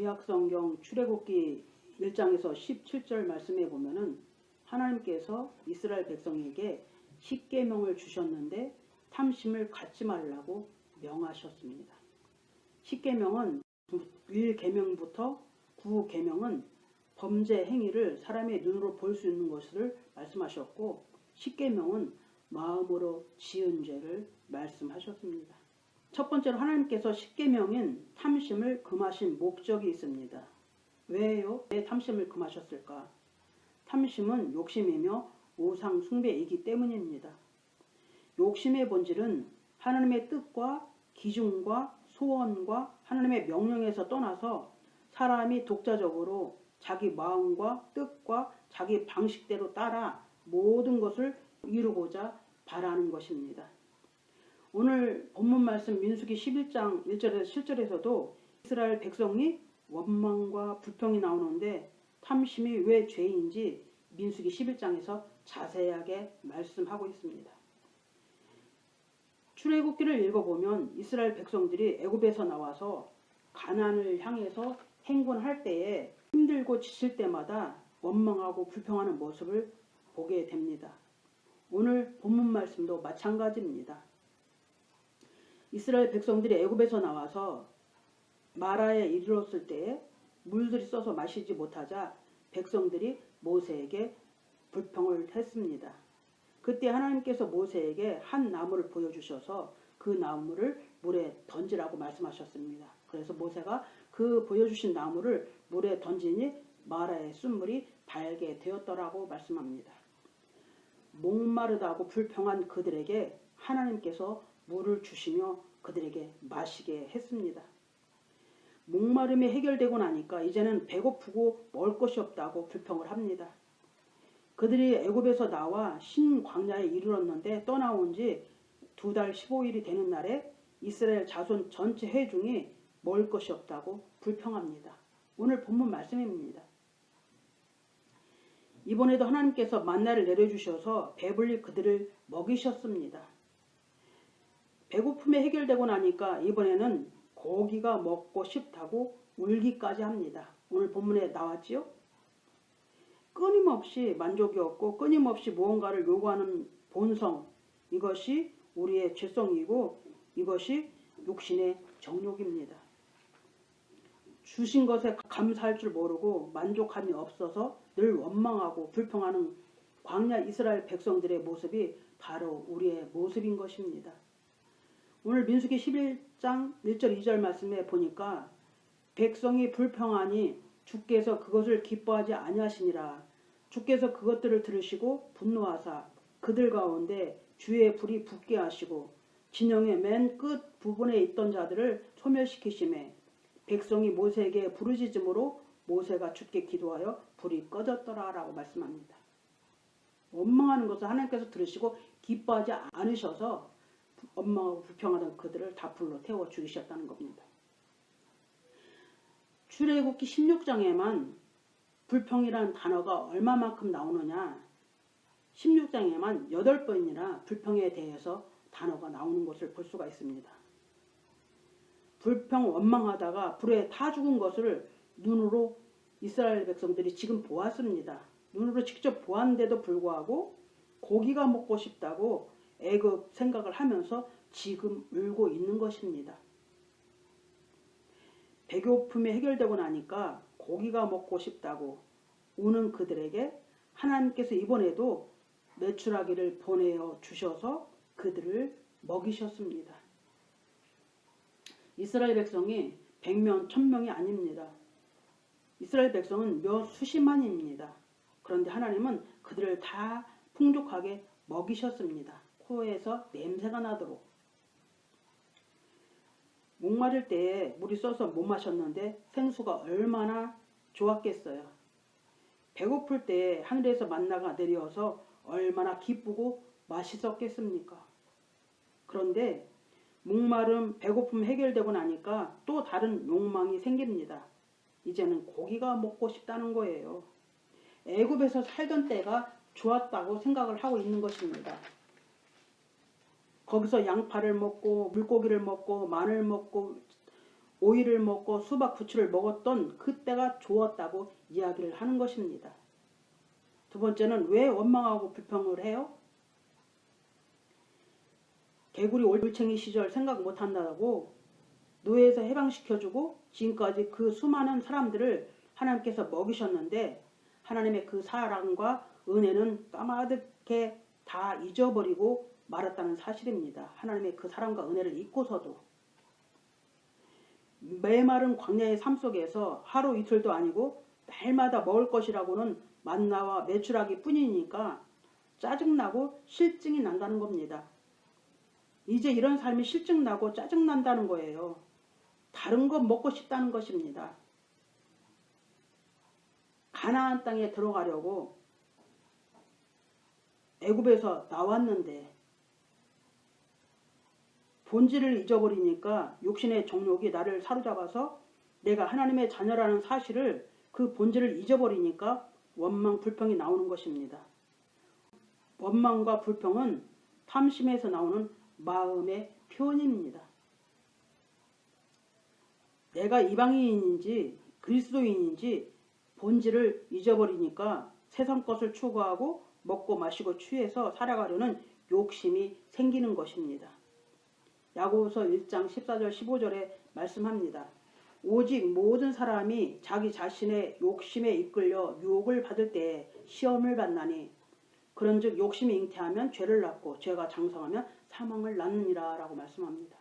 구약성경 출애굽기 1장에서 17절 말씀에 보면은 하나님께서 이스라엘 백성에게 십계명을 주셨는데 탐심을 갖지 말라고 명하셨습니다. 십계명은 1계명부터 9계명은 범죄 행위를 사람의 눈으로 볼 수 있는 것을 말씀하셨고, 십계명은 마음으로 지은 죄를 말씀하셨습니다. 첫 번째로 하나님께서 십계명인 탐심을 금하신 목적이 있습니다. 왜요? 왜 탐심을 금하셨을까? 탐심은 욕심이며 우상 숭배이기 때문입니다. 욕심의 본질은 하나님의 뜻과 기준과 소원과 하나님의 명령에서 떠나서 사람이 독자적으로 자기 마음과 뜻과 자기 방식대로 따라 모든 것을 이루고자 바라는 것입니다. 오늘 본문 말씀 민수기 11장 1절에서 7절에서도 이스라엘 백성이 원망과 불평이 나오는데 탐심이 왜 죄인지 민수기 11장에서 자세하게 말씀하고 있습니다. 출애굽기를 읽어보면 이스라엘 백성들이 애굽에서 나와서 가나안을 향해서 행군할 때에 힘들고 지칠 때마다 원망하고 불평하는 모습을 보게 됩니다. 오늘 본문 말씀도 마찬가지입니다. 이스라엘 백성들이 애굽에서 나와서 마라에 이르렀을 때에 물들이 써서 마시지 못하자 백성들이 모세에게 불평을 했습니다. 그때 하나님께서 모세에게 한 나무를 보여주셔서 그 나무를 물에 던지라고 말씀하셨습니다. 그래서 모세가 그 보여주신 나무를 물에 던지니 마라의 순물이 달게 되었더라고 말씀합니다. 목마르다고 불평한 그들에게 하나님께서 물을 주시며 그들에게 마시게 했습니다. 목마름이 해결되고 나니까 이제는 배고프고 먹을 것이 없다고 불평을 합니다. 그들이 애굽에서 나와 신 광야에 이르렀는데 떠나온 지 2달 15일이 되는 날에 이스라엘 자손 전체 회중이 먹을 것이 없다고 불평합니다. 오늘 본문 말씀입니다. 이번에도 하나님께서 만나를 내려주셔서 배불리 그들을 먹이셨습니다. 배고픔이 해결되고 나니까 이번에는 고기가 먹고 싶다고 울기까지 합니다. 오늘 본문에 나왔지요? 끊임없이 만족이 없고 끊임없이 무언가를 요구하는 본성, 이것이 우리의 죄성이고 이것이 육신의 정욕입니다. 주신 것에 감사할 줄 모르고 만족함이 없어서 늘 원망하고 불평하는 광야 이스라엘 백성들의 모습이 바로 우리의 모습인 것입니다. 오늘 민수기 11장 1절 2절 말씀에 보니까 백성이 불평하니 주께서 그것을 기뻐하지 아니하시니라. 주께서 그것들을 들으시고 분노하사 그들 가운데 주의 불이 붙게 하시고 진영의 맨 끝 부분에 있던 자들을 소멸시키시매 백성이 모세에게 부르짖음으로 모세가 주께 기도하여 불이 꺼졌더라 라고 말씀합니다. 원망하는 것을 하나님께서 들으시고 기뻐하지 않으셔서 원망하고 불평하던 그들을 다 불로 태워 죽이셨다는 겁니다. 출애굽기 16장에만 불평이라는 단어가 얼마만큼 나오느냐, 16장에만 8번이나 불평에 대해서 단어가 나오는 것을 볼 수가 있습니다. 불평 원망하다가 불에 타 죽은 것을 눈으로 이스라엘 백성들이 지금 보았습니다. 눈으로 직접 보았는데도 불구하고 고기가 먹고 싶다고 애굽 생각을 하면서 지금 울고 있는 것입니다. 배고픔이 해결되고 나니까 고기가 먹고 싶다고 우는 그들에게 하나님께서 이번에도 메추라기를 보내어 주셔서 그들을 먹이셨습니다. 이스라엘 백성이 100명, 1000명이 아닙니다. 이스라엘 백성은 몇 수십만입니다. 그런데 하나님은 그들을 다 풍족하게 먹이셨습니다. 코에서 냄새가 나도록. 목마를 때에 물이 써서 못 마셨는데 생수가 얼마나 좋았겠어요. 배고플 때에 하늘에서 만나가 내려서 얼마나 기쁘고 맛있었겠습니까? 그런데 목마름, 배고픔 해결되고 나니까 또 다른 욕망이 생깁니다. 이제는 고기가 먹고 싶다는 거예요. 애굽에서 살던 때가 좋았다고 생각을 하고 있는 것입니다. 거기서 양파를 먹고 물고기를 먹고 마늘 먹고 오이를 먹고 수박 부추를 먹었던 그때가 좋았다고 이야기를 하는 것입니다. 두 번째는 왜 원망하고 불평을 해요? 개구리 올챙이 시절 생각 못한다고 노예에서 해방시켜주고 지금까지 그 수많은 사람들을 하나님께서 먹이셨는데 하나님의 그 사랑과 은혜는 까마득해 다 잊어버리고 말았다는 사실입니다. 하나님의 그 사랑과 은혜를 잊고서도 메마른 광야의 삶 속에서 하루 이틀도 아니고 날마다 먹을 것이라고는 만나와 메추라기 뿐이니까 짜증나고 실증이 난다는 겁니다. 이제 이런 삶이 실증나고 짜증난다는 거예요. 다른 거 먹고 싶다는 것입니다. 가나안 땅에 들어가려고 애굽에서 나왔는데 본질을 잊어버리니까 육신의 정욕이 나를 사로잡아서 내가 하나님의 자녀라는 사실을 그 본질을 잊어버리니까 원망, 불평이 나오는 것입니다. 원망과 불평은 탐심에서 나오는 마음의 표현입니다. 내가 이방인인지 그리스도인인지 본질을 잊어버리니까 세상 것을 추구하고 먹고 마시고 취해서 살아가려는 욕심이 생기는 것입니다. 야고보서 1장 14절 15절에 말씀합니다. 오직 모든 사람이 자기 자신의 욕심에 이끌려 유혹을 받을 때에 시험을 받나니 그런즉 욕심이 잉태하면 죄를 낳고 죄가 장성하면 사망을 낳느니라 라고 말씀합니다.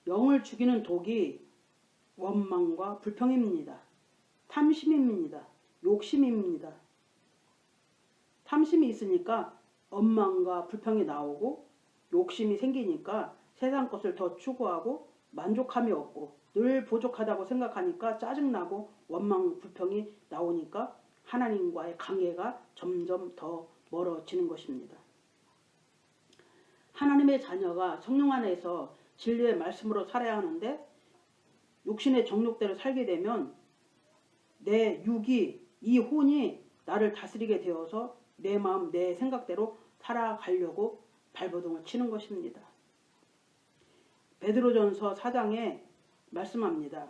영을 죽이는 독이 원망과 불평입니다. 탐심입니다. 욕심입니다. 탐심이 있으니까 원망과 불평이 나오고 욕심이 생기니까 세상 것을 더 추구하고 만족함이 없고 늘 부족하다고 생각하니까 짜증나고 원망, 불평이 나오니까 하나님과의 관계가 점점 더 멀어지는 것입니다. 하나님의 자녀가 성령 안에서 진리의 말씀으로 살아야 하는데 육신의 정욕대로 살게 되면 내 육이, 이 혼이 나를 다스리게 되어서 내 마음, 내 생각대로 살아가려고 발버둥을 치는 것입니다. 베드로전서 4장에 말씀합니다.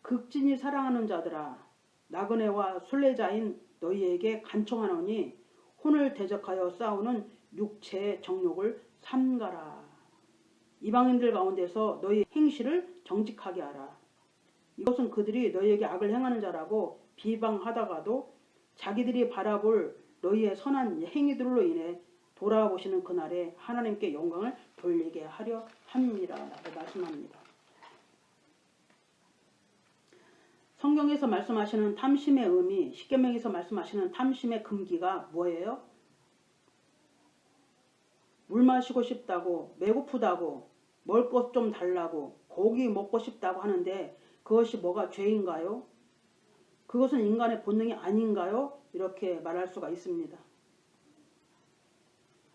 극진히 사랑하는 자들아 나그네와 순례자인 너희에게 간청하노니 혼을 대적하여 싸우는 육체의 정욕을 삼가라. 이방인들 가운데서 너희 행실을 정직하게 하라. 이것은 그들이 너희에게 악을 행하는 자라고 비방하다가도 자기들이 바라볼 너희의 선한 행위들로 인해 돌아보시는 그날에 하나님께 영광을 돌리게 하려 함이라 라고 말씀합니다. 성경에서 말씀하시는 탐심의 의미, 십계명에서 말씀하시는 탐심의 금기가 뭐예요? 물 마시고 싶다고, 배고프다고, 먹을 것 좀 달라고, 고기 먹고 싶다고 하는데 그것이 뭐가 죄인가요? 그것은 인간의 본능이 아닌가요? 이렇게 말할 수가 있습니다.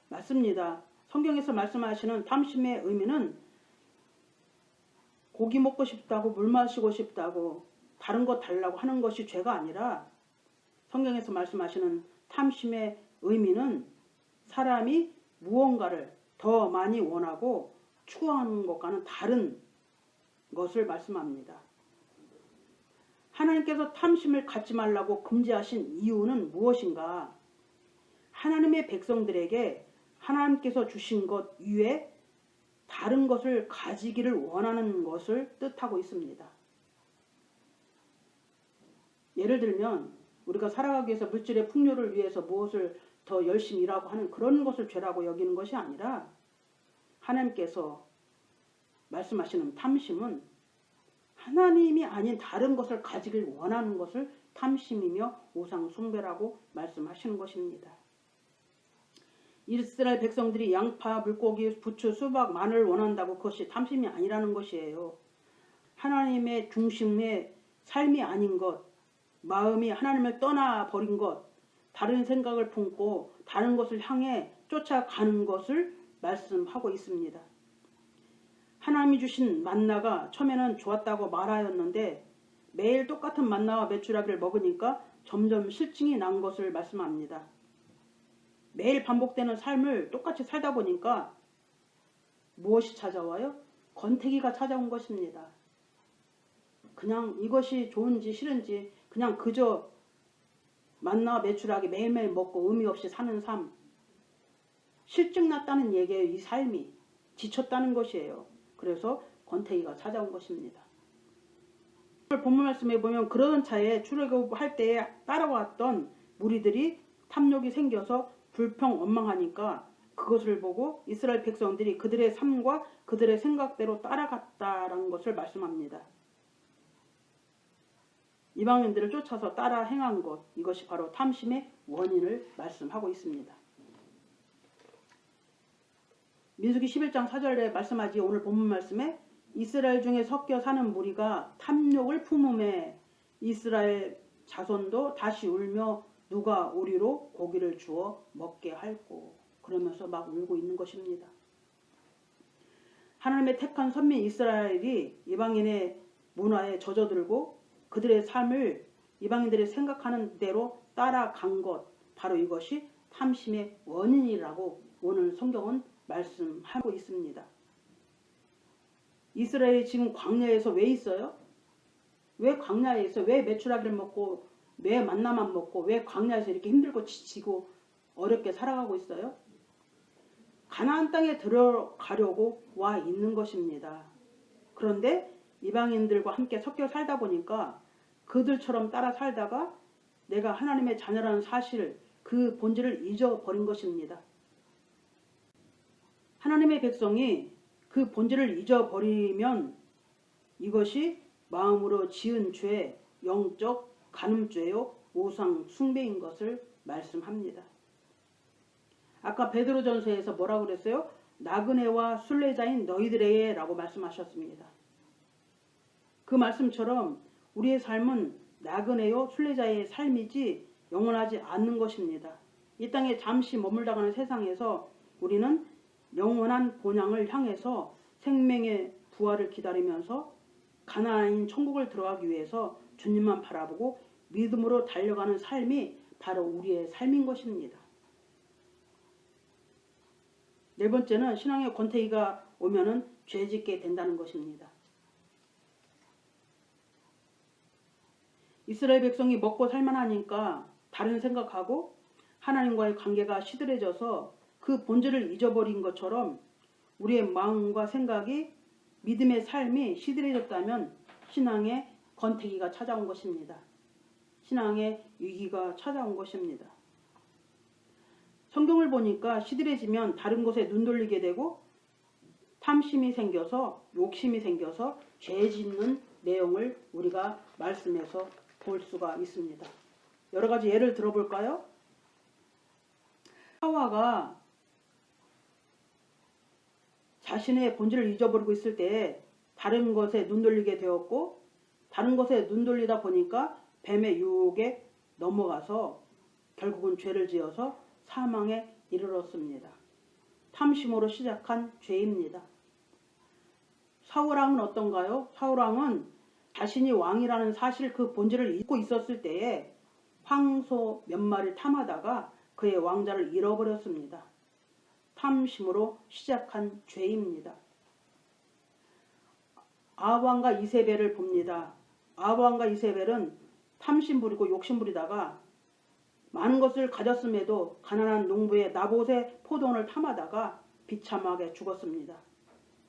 맞습니다. 성경에서 말씀하시는 탐심의 의미는 고기 먹고 싶다고, 물 마시고 싶다고, 다른 것 달라고 하는 것이 죄가 아니라 성경에서 말씀하시는 탐심의 의미는 사람이 무언가를 더 많이 원하고 추구하는 것과는 다른 것을 말씀합니다. 하나님께서 탐심을 갖지 말라고 금지하신 이유는 무엇인가? 하나님의 백성들에게 하나님께서 주신 것 위에 다른 것을 가지기를 원하는 것을 뜻하고 있습니다. 예를 들면 우리가 살아가기 위해서 물질의 풍요를 위해서 무엇을 더 열심히 일하고 하는 그런 것을 죄라고 여기는 것이 아니라 하나님께서 말씀하시는 탐심은 하나님이 아닌 다른 것을 가지길 원하는 것을 탐심이며 우상 숭배라고 말씀하시는 것입니다. 이스라엘 백성들이 양파, 물고기, 부추, 수박, 마늘 원한다고 그것이 탐심이 아니라는 것이에요. 하나님의 중심의 삶이 아닌 것, 마음이 하나님을 떠나버린 것, 다른 생각을 품고 다른 것을 향해 쫓아가는 것을 말씀하고 있습니다. 하나님이 주신 만나가 처음에는 좋았다고 말하였는데 매일 똑같은 만나와 메추라기를 먹으니까 점점 실증이 난 것을 말씀합니다. 매일 반복되는 삶을 똑같이 살다 보니까 무엇이 찾아와요? 권태기가 찾아온 것입니다. 그냥 이것이 좋은지 싫은지 그냥 그저 만나 매출하게 매일매일 먹고 의미 없이 사는 삶. 실증났다는 얘기예요. 이 삶이. 지쳤다는 것이에요. 그래서 권태기가 찾아온 것입니다. 오늘 본문 말씀에 보면 그러던 차에 출애굽할 때에 따라왔던 무리들이 탐욕이 생겨서 불평 원망하니까 그것을 보고 이스라엘 백성들이 그들의 삶과 그들의 생각대로 따라갔다라는 것을 말씀합니다. 이방인들을 쫓아서 따라 행한 것, 이것이 바로 탐심의 원인을 말씀하고 있습니다. 민수기 11장 4절에 말씀하지 오늘 본문 말씀에 이스라엘 중에 섞여 사는 무리가 탐욕을 품음에 이스라엘 자손도 다시 울며 누가 우리로 고기를 주어 먹게 할꼬 그러면서 막 울고 있는 것입니다. 하나님의 택한 선민 이스라엘이 이방인의 문화에 젖어들고 그들의 삶을 이방인들이 생각하는 대로 따라간 것 바로 이것이 탐심의 원인이라고 오늘 성경은 말씀하고 있습니다. 이스라엘이 지금 광야에서 왜 있어요? 왜 광야에 있어요? 왜 메추라기를 먹고 왜 만나만 먹고 왜 광야에서 이렇게 힘들고 지치고 어렵게 살아가고 있어요? 가나안 땅에 들어가려고 와 있는 것입니다. 그런데 이방인들과 함께 섞여 살다 보니까 그들처럼 따라 살다가 내가 하나님의 자녀라는 사실 그 본질을 잊어버린 것입니다. 하나님의 백성이 그 본질을 잊어버리면 이것이 마음으로 지은 죄, 영적 간음죄요 우상 숭배인 것을 말씀합니다. 아까 베드로전서에서 뭐라고 그랬어요? 나그네와 순례자인 너희들에게 라고 말씀하셨습니다. 그 말씀처럼 우리의 삶은 나그네요 순례자의 삶이지 영원하지 않는 것입니다. 이 땅에 잠시 머물다가는 세상에서 우리는 영원한 본향을 향해서 생명의 부활을 기다리면서 가나안인 천국을 들어가기 위해서 주님만 바라보고 믿음으로 달려가는 삶이 바로 우리의 삶인 것입니다. 네 번째는 신앙의 권태기가 오면은 죄짓게 된다는 것입니다. 이스라엘 백성이 먹고 살만하니까 다른 생각하고 하나님과의 관계가 시들해져서 그 본질을 잊어버린 것처럼 우리의 마음과 생각이 믿음의 삶이 시들해졌다면 신앙의 권태기가 찾아온 것입니다. 신앙의 위기가 찾아온 것입니다. 성경을 보니까 시들해지면 다른 곳에 눈 돌리게 되고 탐심이 생겨서 욕심이 생겨서 죄 짓는 내용을 우리가 말씀에서 볼 수가 있습니다. 여러 가지 예를 들어볼까요? 하와가 자신의 본질을 잊어버리고 있을 때 다른 것에 눈 돌리게 되었고 다른 것에 눈 돌리다 보니까 뱀의 유혹에 넘어가서 결국은 죄를 지어서 사망에 이르렀습니다. 탐심으로 시작한 죄입니다. 사울왕은 어떤가요? 사울왕은 자신이 왕이라는 사실 그 본질을 잊고 있었을 때에 황소 몇 마리 탐하다가 그의 왕자를 잃어버렸습니다. 탐심으로 시작한 죄입니다. 아합왕과 이세벨을 봅니다. 아합왕과 이세벨은 탐심 부리고 욕심 부리다가 많은 것을 가졌음에도 가난한 농부의 나봇의 포도원을 탐하다가 비참하게 죽었습니다.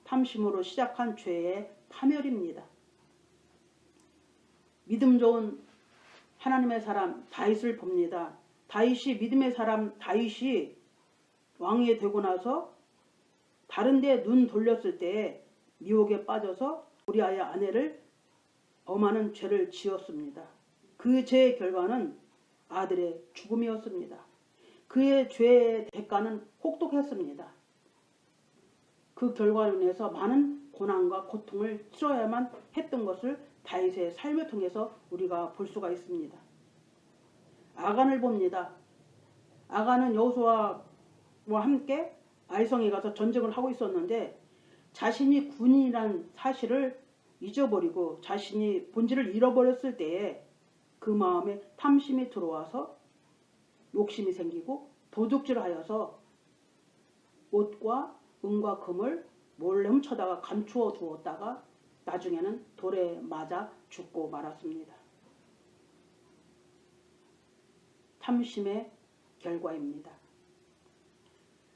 탐심으로 시작한 죄의 파멸입니다. 믿음 좋은 하나님의 사람 다윗을 봅니다. 다윗이 믿음의 사람 다윗이 왕이 되고 나서 다른 데 눈 돌렸을 때 미혹에 빠져서 우리아의 아내를 범하는 죄를 지었습니다. 그 죄의 결과는 아들의 죽음이었습니다. 그의 죄의 대가는 혹독했습니다. 그 결과로 인해서 많은 고난과 고통을 치러야만 했던 것을 다윗의 삶을 통해서 우리가 볼 수가 있습니다. 아간을 봅니다. 아간은 여호수아와 함께 아이성에 가서 전쟁을 하고 있었는데 자신이 군인이라는 사실을 잊어버리고 자신이 본질을 잃어버렸을 때에 그 마음에 탐심이 들어와서 욕심이 생기고 도둑질하여서 옷과 은과 금을 몰래 훔쳐다가 감추어 두었다가 나중에는 돌에 맞아 죽고 말았습니다. 탐심의 결과입니다.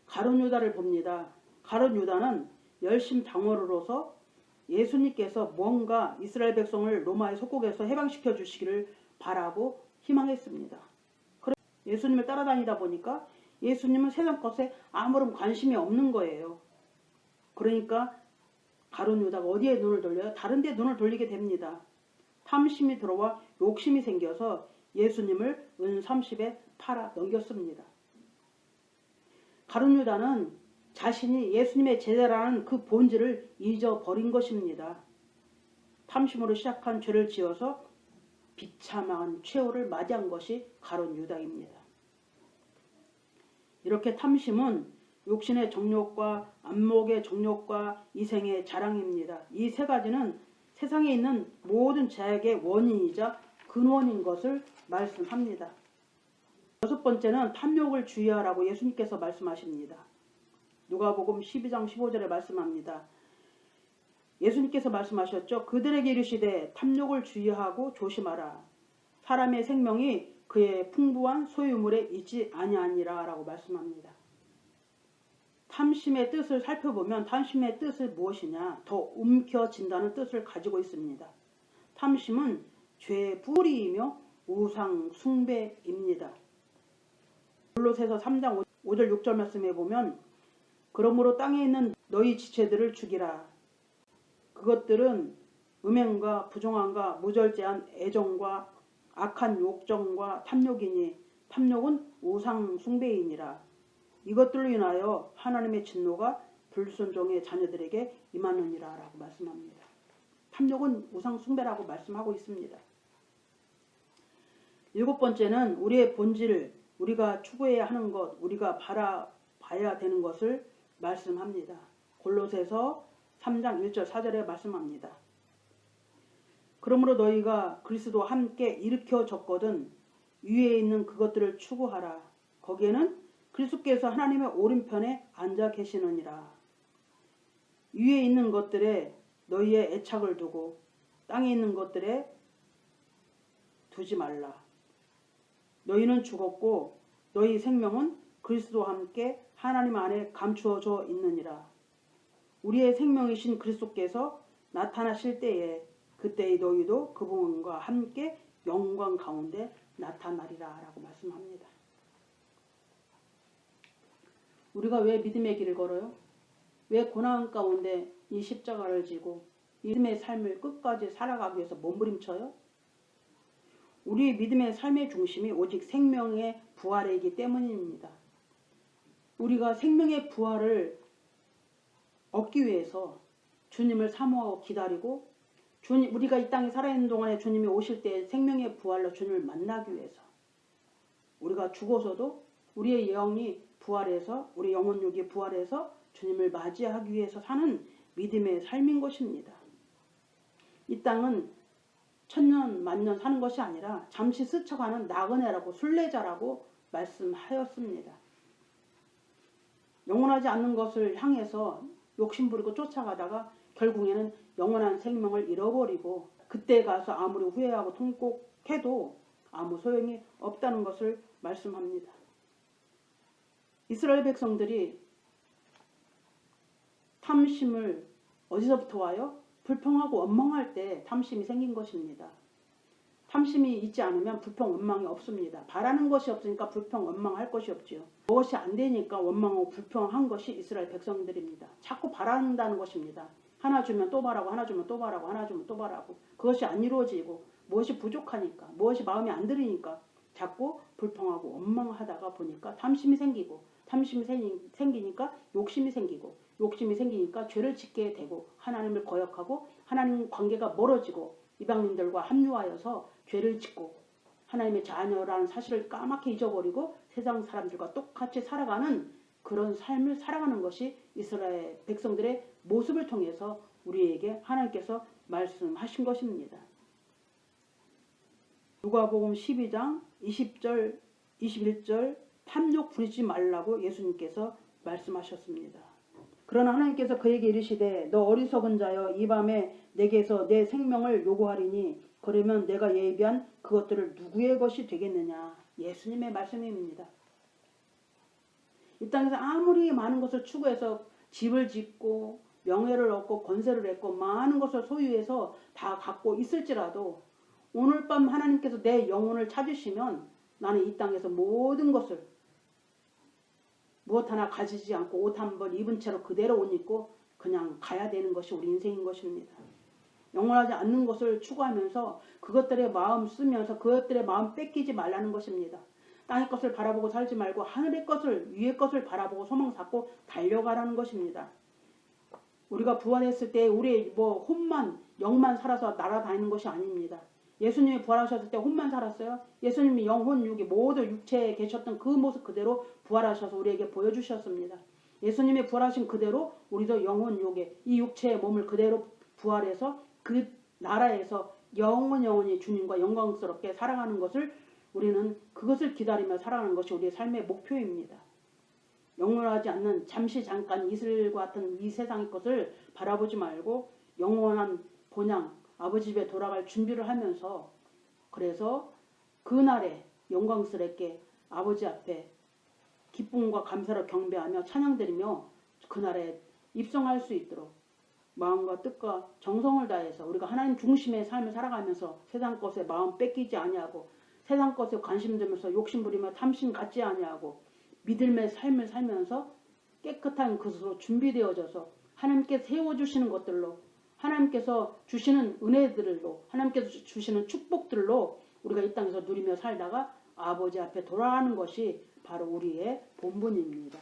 가룟 유다를 봅니다. 가룟 유다는 열심당원으로서 예수님께서 뭔가 이스라엘 백성을 로마의 속국에서 해방시켜 주시기를 바라고 희망했습니다. 예수님을 따라다니다 보니까 예수님은 세상 것에 아무런 관심이 없는 거예요. 그러니까 가룟 유다가 어디에 눈을 돌려요? 다른 데 눈을 돌리게 됩니다. 탐심이 들어와 욕심이 생겨서 예수님을 은 30에 팔아 넘겼습니다. 가룟 유다는 자신이 예수님의 제자라는 그 본질을 잊어버린 것입니다. 탐심으로 시작한 죄를 지어서 비참한 최후를 맞이한 것이 가룟 유다입니다. 이렇게 탐심은 육신의 정욕과 안목의 정욕과 이생의 자랑입니다. 이 세 가지는 세상에 있는 모든 죄악의 원인이자 근원인 것을 말씀합니다. 여섯 번째는 탐욕을 주의하라고 예수님께서 말씀하십니다. 누가복음 12장 15절에 말씀합니다. 예수님께서 말씀하셨죠. 그들에게 이르시되 탐욕을 주의하고 조심하라. 사람의 생명이 그의 풍부한 소유물에 있지 아니하니라 라고 말씀합니다. 탐심의 뜻을 살펴보면 탐심의 뜻은 무엇이냐? 더 움켜진다는 뜻을 가지고 있습니다. 탐심은 죄의 뿌리이며 우상 숭배입니다. 골로새서 3장 5절 6절 말씀에 보면 그러므로 땅에 있는 너희 지체들을 죽이라. 그것들은 음행과 부정함과 무절제한 애정과 악한 욕정과 탐욕이니 탐욕은 우상 숭배이니라. 이것들로 인하여 하나님의 진노가 불순종의 자녀들에게 임하느니라 라고 말씀합니다. 탐욕은 우상 숭배라고 말씀하고 있습니다. 일곱 번째는 우리의 본질, 우리가 추구해야 하는 것, 우리가 바라봐야 되는 것을 말씀합니다. 골로새서 3장 1절 4절에 말씀합니다. 그러므로 너희가 그리스도와 함께 일으켜졌거든 위에 있는 그것들을 추구하라. 거기에는 그리스도께서 하나님의 오른편에 앉아 계시느니라. 위에 있는 것들에 너희의 애착을 두고 땅에 있는 것들에 두지 말라. 너희는 죽었고 너희 생명은 그리스도와 함께 하나님 안에 감추어져 있느니라. 우리의 생명이신 그리스도께서 나타나실 때에 그때의 너희도 그분과 함께 영광 가운데 나타나리라 라고 말씀합니다. 우리가 왜 믿음의 길을 걸어요? 왜 고난 가운데 이 십자가를 지고 믿음의 삶을 끝까지 살아가기 위해서 몸부림쳐요? 우리 믿음의 삶의 중심이 오직 생명의 부활이기 때문입니다. 우리가 생명의 부활을 얻기 위해서 주님을 사모하고 기다리고 우리가 이 땅에 살아있는 동안에 주님이 오실 때 생명의 부활로 주님을 만나기 위해서 우리가 죽어서도 우리의 영이 부활해서 우리 영혼육이 부활해서 주님을 맞이하기 위해서 사는 믿음의 삶인 것입니다. 이 땅은 천년 만년 사는 것이 아니라 잠시 스쳐가는 나그네라고 순례자라고 말씀하였습니다. 영원하지 않는 것을 향해서 욕심부리고 쫓아가다가 결국에는 영원한 생명을 잃어버리고 그때 가서 아무리 후회하고 통곡해도 아무 소용이 없다는 것을 말씀합니다. 이스라엘 백성들이 탐심을 어디서부터 와요? 불평하고 원망할 때 탐심이 생긴 것입니다. 탐심이 있지 않으면 불평 원망이 없습니다. 바라는 것이 없으니까 불평 원망할 것이 없지요. 무엇이 안 되니까 원망하고 불평한 것이 이스라엘 백성들입니다. 자꾸 바란다는 것입니다. 하나 주면 또 바라고 하나 주면 또 바라고 하나 주면 또 바라고 그것이 안 이루어지고 무엇이 부족하니까 무엇이 마음에 안 들으니까 자꾸 불평하고 원망하다가 보니까 탐심이 생기고 탐심이 생기니까 욕심이 생기고 욕심이 생기니까 죄를 짓게 되고 하나님을 거역하고 하나님 관계가 멀어지고 이방인들과 합류하여서 죄를 짓고 하나님의 자녀라는 사실을 까맣게 잊어버리고 세상 사람들과 똑같이 살아가는 그런 삶을 살아가는 것이 이스라엘 백성들의 모습을 통해서 우리에게 하나님께서 말씀하신 것입니다. 누가복음 12장 20절 21절 탐욕 부리지 말라고 예수님께서 말씀하셨습니다. 그러나 하나님께서 그에게 이르시되 너 어리석은 자여 이 밤에 내게서 내 생명을 요구하리니 그러면 내가 예비한 그것들을 누구의 것이 되겠느냐. 예수님의 말씀입니다. 이 땅에서 아무리 많은 것을 추구해서 집을 짓고 명예를 얻고 권세를 얻고 많은 것을 소유해서 다 갖고 있을지라도 오늘 밤 하나님께서 내 영혼을 찾으시면 나는 이 땅에서 모든 것을 무엇 하나 가지지 않고 옷 한 벌 입은 채로 그대로 옷 입고 그냥 가야 되는 것이 우리 인생인 것입니다. 영원하지 않는 것을 추구하면서 그것들에 마음 쓰면서 그것들의 마음 뺏기지 말라는 것입니다. 땅의 것을 바라보고 살지 말고 하늘의 것을 위의 것을 바라보고 소망 잡고 달려가라는 것입니다. 우리가 부활했을 때 우리의 혼만 영만 살아서 날아다니는 것이 아닙니다. 예수님이 부활하셨을 때 혼만 살았어요? 예수님이 영혼 육이 모두 육체에 계셨던 그 모습 그대로 부활하셔서 우리에게 보여주셨습니다. 예수님이 부활하신 그대로 우리도 영혼 육에 이 육체의 몸을 그대로 부활해서 그 나라에서 영원히 주님과 영광스럽게 살아가는 것을 우리는 그것을 기다리며 살아가는 것이 우리의 삶의 목표입니다. 영원하지 않는 잠시 잠깐 이슬과 같은 이 세상의 것을 바라보지 말고 영원한 본향 아버지 집에 돌아갈 준비를 하면서 그래서 그날에 영광스럽게 아버지 앞에 기쁨과 감사로 경배하며 찬양드리며 그날에 입성할 수 있도록 마음과 뜻과 정성을 다해서 우리가 하나님 중심의 삶을 살아가면서 세상 것에 마음 뺏기지 아니하고 세상 것에 관심 들면서 욕심 부리며 탐심 갖지 아니하고 믿음의 삶을 살면서 깨끗한 것으로 준비되어져서 하나님께서 세워주시는 것들로 하나님께서 주시는 은혜들로 하나님께서 주시는 축복들로 우리가 이 땅에서 누리며 살다가 아버지 앞에 돌아가는 것이 바로 우리의 본분입니다.